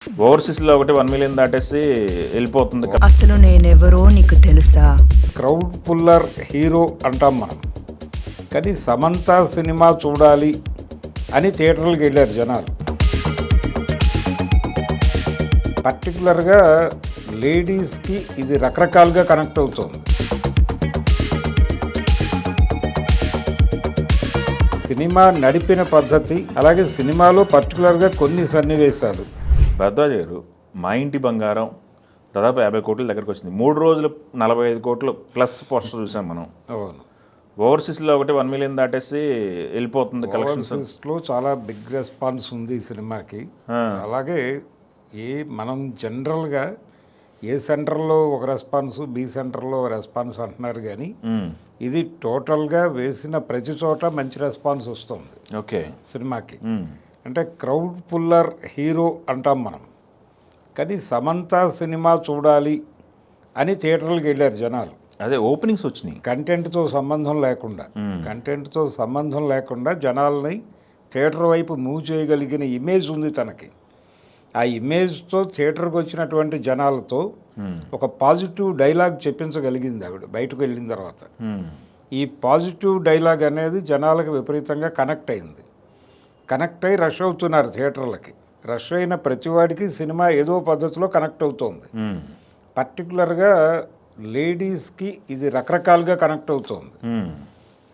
ఓవర్సీస్లో ఒకటి 1 మిలియన్ దాటేసి వెళ్ళిపోతుంది. అసలు నేనెవరో నీకు తెలుసా? క్రౌడ్ పుల్లర్ హీరో అంటాం మనం. కానీ సమంత సినిమా చూడాలి అని థియేటర్లకు వెళ్ళారు జనాలు. పర్టికులర్గా లేడీస్కి ఇది రకరకాలుగా కనెక్ట్ అవుతుంది. సినిమా నడిపిన పద్ధతి, అలాగే సినిమాలో పర్టికులర్గా కొన్ని సన్నివేశాలు. భరద్వాజ్ గారు, మా ఇంటి బంగారం దాదాపు 50 కోట్ల దగ్గరకు వచ్చింది. 3 రోజులు 45 కోట్లు ప్లస్ పోస్టర్ చూసాం మనం. అవును, ఓవర్సీస్లో ఒకటి 1 మిలియన్ దాటేసి వెళ్ళిపోతుంది కలెక్షన్స్. ఓవర్సీస్లో చాలా బిగ్ రెస్పాన్స్ ఉంది ఈ సినిమాకి. అలాగే మనం జనరల్గా ఏ సెంటర్లో ఒక రెస్పాన్స్, బి సెంటర్లో ఒక రెస్పాన్స్ అంటున్నారు, కానీ ఇది టోటల్గా వేసిన ప్రతి చోట మంచి రెస్పాన్స్ వస్తుంది ఓకే సినిమాకి. అంటే క్రౌడ్ పుల్లర్ హీరో అంటాం మనం. కానీ సమంత సినిమా చూడాలి అని థియేటర్లకు వెళ్ళారు జనాలు. అదే ఓపెనింగ్స్ వచ్చినాయి కంటెంట్తో సంబంధం లేకుండా జనాల్ని థియేటర్ వైపు మూవ్ చేయగలిగిన ఇమేజ్ ఉంది తనకి. ఆ ఇమేజ్తో థియేటర్కి వచ్చినటువంటి జనాలతో ఒక పాజిటివ్ డైలాగ్ చెప్పించగలిగింది ఆవిడ బయటకు వెళ్ళిన తర్వాత. ఈ పాజిటివ్ డైలాగ్ అనేది జనాలకు విపరీతంగా కనెక్ట్ అయింది. కనెక్ట్ అయ్యి రష్ అవుతున్నారు థియేటర్లకి. రష్ అయిన ప్రతివాడికి సినిమా ఏదో పద్ధతిలో కనెక్ట్ అవుతోంది. పర్టికులర్గా లేడీస్కి ఇది రకరకాలుగా కనెక్ట్ అవుతోంది.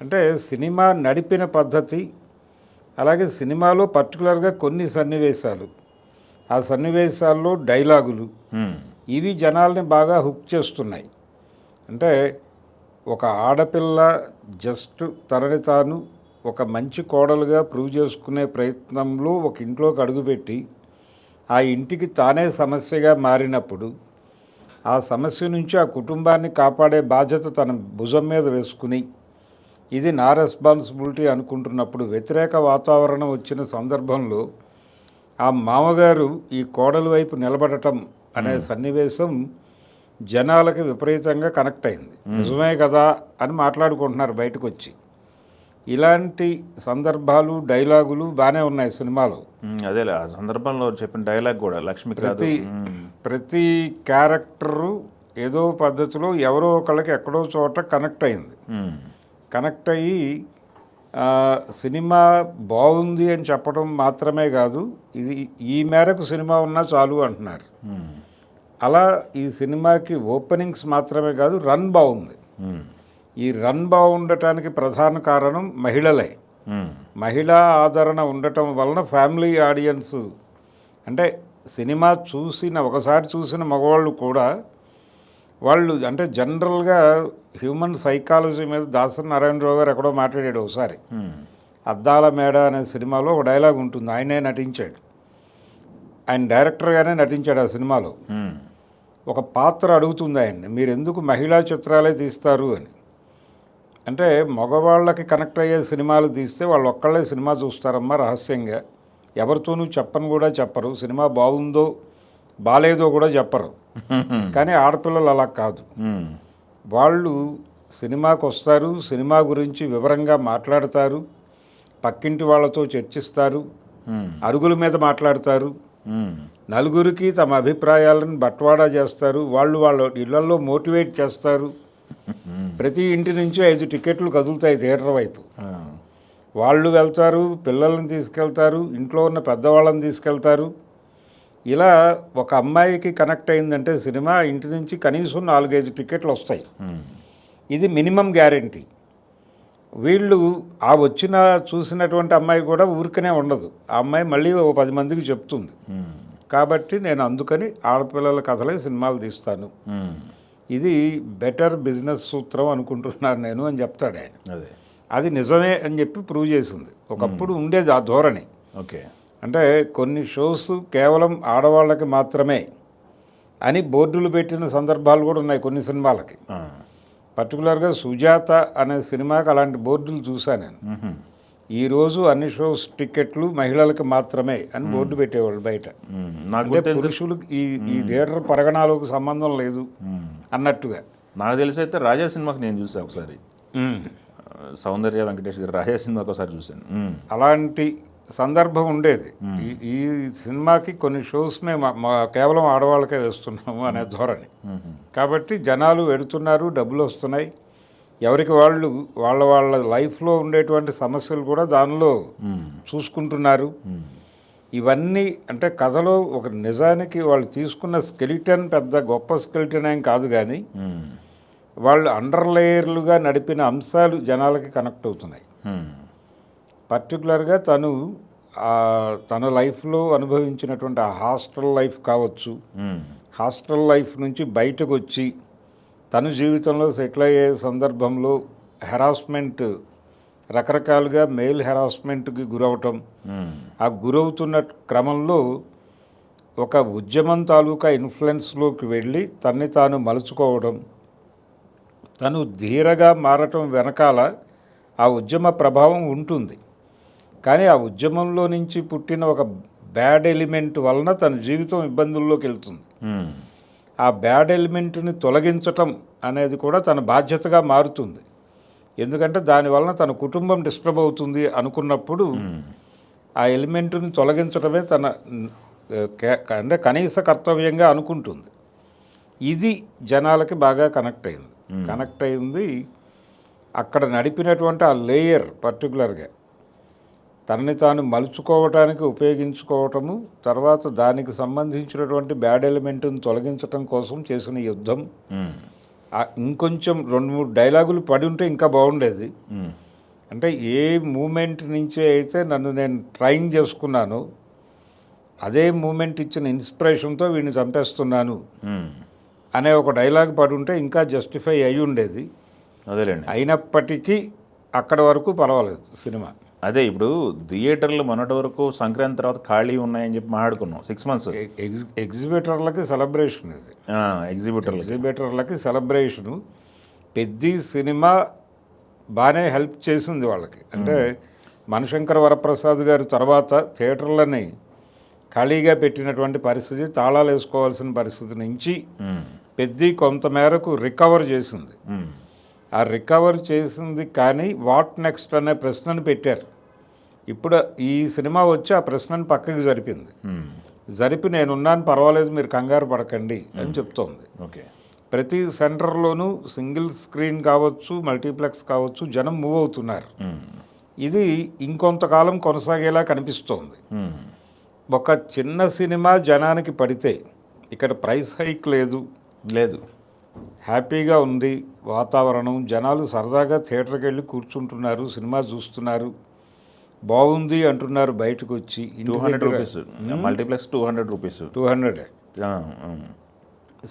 అంటే సినిమా నడిపిన పద్ధతి, అలాగే సినిమాలో పర్టికులర్గా కొన్ని సన్నివేశాలు, ఆ సన్నివేశాల్లో డైలాగులు, ఇవి జనాల్ని బాగా హుక్ చేస్తున్నాయి. అంటే ఒక ఆడపిల్ల జస్ట్ తనని తాను ఒక మంచి కోడలుగా ప్రూవ్ చేసుకునే ప్రయత్నంలో ఒక ఇంట్లోకి అడుగుపెట్టి ఆ ఇంటికి తానే సమస్యగా మారినప్పుడు, ఆ సమస్య నుంచి ఆ కుటుంబాన్ని కాపాడే బాధ్యత తన భుజం మీద వేసుకుని ఇది నా రెస్పాన్సిబిలిటీ అనుకుంటున్నప్పుడు, వ్యతిరేక వాతావరణం వచ్చిన సందర్భంలో ఆ మామగారు ఈ కోడలి వైపు నిలబడటం అనే సన్నివేశం జనాలకి విపరీతంగా కనెక్ట్ అయింది. నిజమే కదా అని మాట్లాడుకుంటున్నారు బయటకు వచ్చి. ఇలాంటి సందర్భాలు, డైలాగులు బాగానే ఉన్నాయి సినిమాలో. అదే ఆ సందర్భంలో చెప్పిన డైలాగ్ కూడా లక్ష్మి కాదు, ప్రతి క్యారెక్టరు ఏదో పద్ధతిలో ఎవరో ఒకళ్ళకి ఎక్కడో చోట కనెక్ట్ అయింది. కనెక్ట్ అయ్యి సినిమా బాగుంది అని చెప్పడం మాత్రమే కాదు, ఇది ఈ మేరకు సినిమా ఉన్నా చాలు అంటున్నారు. అలా ఈ సినిమాకి ఓపెనింగ్స్ మాత్రమే కాదు, రన్ బాగుంది. ఈ రన్ బాగుండటానికి ప్రధాన కారణం మహిళలే. మహిళా ఆదరణ ఉండటం వలన ఫ్యామిలీ ఆడియన్స్, అంటే సినిమా ఒకసారి చూసిన మగవాళ్ళు కూడా, వాళ్ళు అంటే జనరల్గా హ్యూమన్ సైకాలజీ మీద దాసరి నారాయణరావు గారు ఎక్కడో మాట్లాడాడు ఒకసారి. అద్దాల మేడ అనే సినిమాలో ఒక డైలాగ్ ఉంటుంది, ఆయనే నటించాడు, ఆయన డైరెక్టర్గానే నటించాడు ఆ సినిమాలో. ఒక పాత్ర అడుగుతుంది ఆయన్ని, మీరు ఎందుకు మహిళా చిత్రాలే తీస్తారు అని. అంటే మగవాళ్ళకి కనెక్ట్ అయ్యే సినిమాలు తీస్తే వాళ్ళు ఒక్కళ్ళే సినిమా చూస్తారమ్మా రహస్యంగా, ఎవరితోనూ చెప్పరు, సినిమా బాగుందో బాలేదో కూడా చెప్పరు. కానీ ఆడపిల్లలు అలా కాదు, వాళ్ళు సినిమాకి వస్తారు, సినిమా గురించి వివరంగా మాట్లాడతారు, పక్కింటి వాళ్ళతో చర్చిస్తారు, అరుగుల మీద మాట్లాడతారు, నలుగురికి తమ అభిప్రాయాలను బట్వాడా చేస్తారు, వాళ్ళ ఇళ్లలో మోటివేట్ చేస్తారు. ప్రతి ఇంటి నుంచి 5 టికెట్లు కదులుతాయి థియేటర్ వైపు. వాళ్ళు వెళ్తారు, పిల్లల్ని తీసుకెళ్తారు, ఇంట్లో ఉన్న పెద్దవాళ్ళని తీసుకెళ్తారు. ఇలా ఒక అమ్మాయికి కనెక్ట్ అయిందంటే సినిమా, ఇంటి నుంచి కనీసం 4-5 టికెట్లు వస్తాయి. ఇది మినిమం గ్యారెంటీ. వీళ్ళు చూసినటువంటి అమ్మాయి కూడా ఊరికనే ఉండదు, ఆ అమ్మాయి మళ్ళీ 10 మందికి చెప్తుంది. కాబట్టి నేను అందుకని ఆడపిల్లల కథలే సినిమాలు తీస్తాను, ఇది బెటర్ బిజినెస్ సూత్రం అనుకుంటున్నాను నేను అని చెప్తాడు ఆయన. అది నిజమే అని చెప్పి ప్రూవ్ చేసింది. ఒకప్పుడు ఉండేది ఆ ధోరణి. ఓకే, అంటే కొన్ని షోస్ కేవలం ఆడవాళ్ళకి మాత్రమే అని బోర్డులు పెట్టిన సందర్భాలు కూడా ఉన్నాయి కొన్ని సినిమాలకి. పర్టికులర్గా సుజాత అనే సినిమాకి అలాంటి బోర్డులు చూశాను నేను. ఈరోజు అన్ని షోస్ టికెట్లు మహిళలకు మాత్రమే అని బోర్డు పెట్టేవాళ్ళు బయట. అంటే పురుషులకు ఈ థియేటర్ పరగణాలకు సంబంధం లేదు అన్నట్టుగా. నాకు తెలిసి అయితే రాజా సినిమాకి నేను చూసాను ఒకసారి, సౌందర్య వెంకటేష్ గారు రాజా సినిమాకి ఒకసారి చూశాను. అలాంటి సందర్భం ఉండేది. ఈ సినిమాకి కొన్ని షోస్ మేము కేవలం ఆడవాళ్ళకే వేస్తున్నాము అనే ధోరణి. కాబట్టి జనాలు వెడుతున్నారు, డబ్బులు వస్తున్నాయి, ఎవరికి వాళ్ళు వాళ్ళ లైఫ్లో ఉండేటువంటి సమస్యలు కూడా దానిలో చూసుకుంటున్నారు. ఇవన్నీ అంటే కథలో ఒక నిజానికి వాళ్ళు తీసుకున్న స్కెలిటన్ పెద్ద గొప్ప స్కెలిటన్ ఏం కాదు, కానీ వాళ్ళు అండర్ లేయర్లుగా నడిపిన అంశాలు జనాలకి కనెక్ట్ అవుతున్నాయి. పర్టికులర్గా తన లైఫ్లో అనుభవించినటువంటి ఆ హాస్టల్ లైఫ్ కావచ్చు, హాస్టల్ లైఫ్ నుంచి బయటకు వచ్చి తన జీవితంలో సెటిల్ అయ్యే సందర్భంలో హెరాస్మెంట్, రకరకాలుగా మెయిల్ హెరాస్మెంట్కి గురవటం, ఆ గురవుతున్న క్రమంలో ఒక ఉద్యమం తాలూకా ఇన్ఫ్లుయెన్స్లోకి వెళ్ళి తన్ని తాను మలుచుకోవడం, తను ధీరగా మారటం వెనకాల ఆ ఉద్యమ ప్రభావం ఉంటుంది. కానీ ఆ ఉద్యమంలో నుంచి పుట్టిన ఒక బ్యాడ్ ఎలిమెంట్ వలన తన జీవితం ఇబ్బందుల్లోకి వెళ్తుంది. ఆ బ్యాడ్ ఎలిమెంట్ని తొలగించటం అనేది కూడా తన బాధ్యతగా మారుతుంది. ఎందుకంటే దానివలన తన కుటుంబం డిస్టర్బ్ అవుతుంది అనుకున్నప్పుడు ఆ ఎలిమెంట్ని తొలగించడమే తన అంటే కనీస కర్తవ్యంగా అనుకుంటుంది. ఇది జనాలకి బాగా కనెక్ట్ అయింది. అక్కడ నడిపినటువంటి ఆ లేయర్ పర్టికులర్గా తనని తాను మలుచుకోవటానికి ఉపయోగించుకోవటము, తర్వాత దానికి సంబంధించినటువంటి బ్యాడ్ ఎలిమెంట్ని తొలగించటం కోసం చేసిన యుద్ధం. ఇంకొంచెం 2-3 డైలాగులు పడి ఉంటే ఇంకా బాగుండేది. అంటే ఏ మూమెంట్ నుంచి అయితే నన్ను నేను ట్రైన్ చేసుకున్నానో అదే మూమెంట్ ఇచ్చిన ఇన్స్పిరేషన్తో వీడిని చంపేస్తున్నాను అనే ఒక డైలాగ్ పడి ఉంటే ఇంకా జస్టిఫై అయి ఉండేది. అదేలేండి. అయినప్పటికీ అక్కడ వరకు పర్వాలేదు సినిమా. అదే ఇప్పుడు థియేటర్లు మొన్నటి వరకు సంక్రాంతి తర్వాత ఖాళీ ఉన్నాయని చెప్పి మాట్లాడుకున్నాం 6 months. ఎగ్జిబిటర్లకి సెలబ్రేషన్ ఇది. ఎగ్జిబిటర్లకి సెలబ్రేషను. పెద్ద సినిమా బాగానే హెల్ప్ చేసింది వాళ్ళకి. అంటే మణిశంకర వరప్రసాద్ గారి తర్వాత థియేటర్లని ఖాళీగా పెట్టినటువంటి పరిస్థితి, తాళాలు వేసుకోవాల్సిన పరిస్థితి నుంచి పెద్ద కొంతమేరకు రికవర్ చేసింది. ఆ రికవర్ చేసింది, కానీ వాట్ నెక్స్ట్ అనే ప్రశ్నను పెట్టారు. ఇప్పుడు ఈ సినిమా వచ్చి ఆ ప్రశ్నను పక్కకి జరిపి నేనున్నాను, పర్వాలేదు, మీరు కంగారు పడకండి అని చెప్తోంది. ఓకే. ప్రతి సెంటర్లోనూ సింగిల్ స్క్రీన్ కావచ్చు, మల్టీప్లెక్స్ కావచ్చు, జనం మూవ్ అవుతున్నారు. ఇది ఇంకొంతకాలం కొనసాగేలా కనిపిస్తోంది. ఒక చిన్న సినిమా జనానికి పడితే ఇక్కడ ప్రైస్ హైక్ లేదు, హ్యాపీగా ఉంది వాతావరణం, జనాలు సరదాగా థియేటర్కి వెళ్ళి కూర్చుంటున్నారు, సినిమా చూస్తున్నారు, బాగుంది అంటున్నారు బయటకు వచ్చి. 200 rupees multiplex, 200 rupees, 200.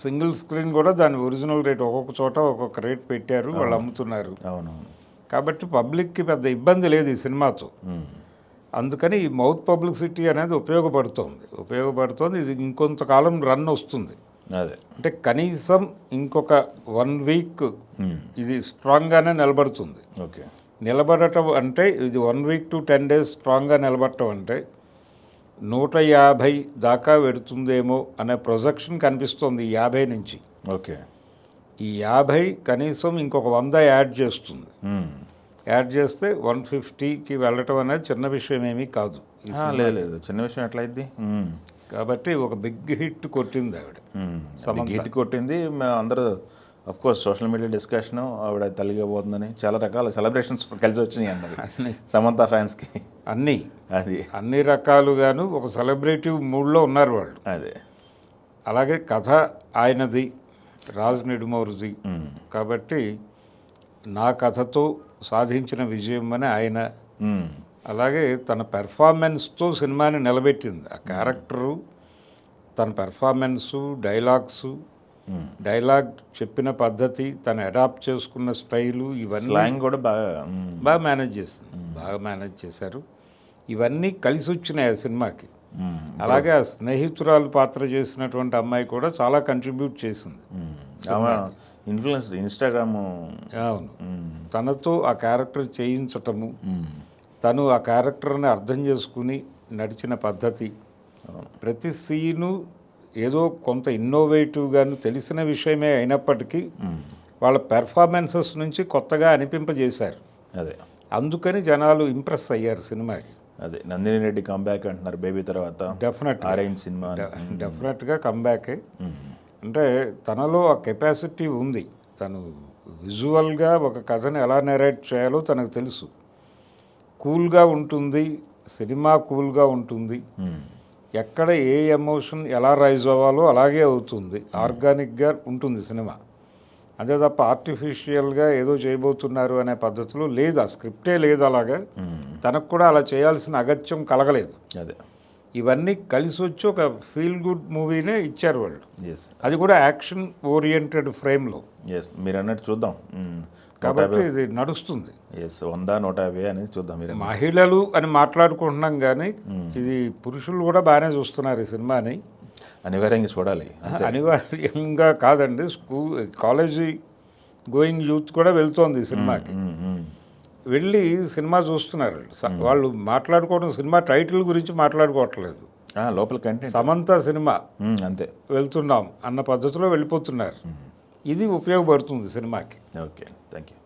Single screen కూడా దాని ఒరిజినల్ రేట్ ఒక్కొక్క చోట ఒక్కొక్క రేట్ పెట్టారు, వాళ్ళు అమ్ముతున్నారు. కాబట్టి పబ్లిక్కి పెద్ద ఇబ్బంది లేదు ఈ సినిమాతో. అందుకని ఈ మౌత్ పబ్లిసిటీ అనేది ఉపయోగపడుతోంది. ఇది ఇంకొంతకాలం రన్ వస్తుంది. అంటే కనీసం ఇంకొక 1 week ఇది స్ట్రాంగ్గానే నిలబడుతుంది. నిలబడటం అంటే ఇది 1 week to 10 days స్ట్రాంగ్గా నిలబడటం అంటే 150 దాకా పెడుతుందేమో అనే ప్రొజెక్షన్ కనిపిస్తుంది. ఈ 50 నుంచి ఈ 50 కనీసం ఇంకొక 100 యాడ్ చేస్తుంది. యాడ్ చేస్తే 150కి వెళ్ళటం అనేది చిన్న విషయం ఏమీ కాదు. లేదు, చిన్న విషయం ఎట్లయిద్ది. కాబట్టి ఒక బిగ్ హిట్ కొట్టింది ఆవిడ. హిట్ కొట్టింది. అందరూ of course social media discussion, ఆవిడ తల్లిగా పోతుందని చాలా రకాల సెలబ్రేషన్స్ కలిసి వచ్చినాయి అన్నది సమంత ఫ్యాన్స్కి. అన్ని రకాలుగాను ఒక సెలబ్రేటివ్ మూడ్లో ఉన్నారు వాళ్ళు. అలాగే కథ ఆయనది, రాజ్ నిడుమూరిది. కాబట్టి నా కథతో సాధించిన విజయం అని ఆయన. అలాగే తన పెర్ఫార్మెన్స్తో సినిమాని నిలబెట్టింది. ఆ క్యారెక్టరు, తన పెర్ఫార్మెన్సు, డైలాగ్ చెప్పిన పద్ధతి, తను అడాప్ట్ చేసుకున్న స్టైలు, ఇవన్నీ కూడా బాగా మేనేజ్ చేశారు. ఇవన్నీ కలిసి వచ్చినాయి ఆ సినిమాకి. అలాగే ఆ స్నేహితురాలు పాత్ర చేసినటువంటి అమ్మాయి కూడా చాలా కంట్రిబ్యూట్ చేసింది. Influencer, Instagram. అవును, తనతో ఆ క్యారెక్టర్ చేయించటము, తను ఆ క్యారెక్టర్ని అర్థం చేసుకుని నడిచిన పద్ధతి, ప్రతి సీను ఏదో కొంత ఇన్నోవేటివ్గాను తెలిసిన విషయమే అయినప్పటికీ వాళ్ళ పెర్ఫార్మెన్సెస్ నుంచి కొత్తగా అనిపింపజేశారు. అందుకని జనాలు ఇంప్రెస్ అయ్యారు సినిమాకి. అదే నందిని రెడ్డి కంబ్యాక్ అంటున్నారు బేబీ తర్వాత, డెఫినెట్ ఆరెంజ్ సినిమా. డెఫినెట్గా కంబ్యాకే. అంటే తనలో ఆ కెపాసిటీ ఉంది. తను విజువల్గా ఒక కథను ఎలా నెరేట్ చేయాలో తనకు తెలుసు. కూల్గా ఉంటుంది సినిమా, కూల్గా ఉంటుంది. ఎక్కడ ఏ ఎమోషన్ ఎలా రైజ్ అవ్వాలో అలాగే అవుతుంది. ఆర్గానిక్గా ఉంటుంది సినిమా. అదే తప్ప ఆర్టిఫిషియల్గా ఏదో చేయబోతున్నారు అనే పద్ధతిలో లేదు. ఆ స్క్రిప్టే లేదు అలాగా. తనకు కూడా అలా చేయాల్సిన అగత్యం కలగలేదు. అదే ఇవన్నీ కలిసి వచ్చి ఒక ఫీల్ గుడ్ మూవీనే ఇచ్చారు వాళ్ళు. ఎస్ అది కూడా యాక్షన్ ఓరియంటెడ్ ఫ్రేమ్లో. ఎస్ మీరు అన్నట్టు చూద్దాం. కాబట్టి ఇది నడుస్తుంది. ఎస్ 100, 150 అనేది చూద్దాం. మీరు మహిళలు అని మాట్లాడుకుంటున్నాం కానీ ఇది పురుషులు కూడా బాగానే చూస్తున్నారు ఈ సినిమాని. అనివార్యంగా చూడాలి. అనివార్యంగా కాదండి, కాలేజీ గోయింగ్ యూత్ కూడా వెళ్తోంది ఈ సినిమాకి. వెళ్ళి సినిమా చూస్తున్నారు. వాళ్ళు మాట్లాడుకోవడం సినిమా టైటిల్ గురించి మాట్లాడుకోవట్లేదు. లోపల కంటెంట్ సమంత సినిమా అంతే వెళ్తున్నాం అన్న పద్ధతిలో వెళ్ళిపోతున్నారు. ఇది ఉపయోగపడుతుంది సినిమాకి. Okay, thank you.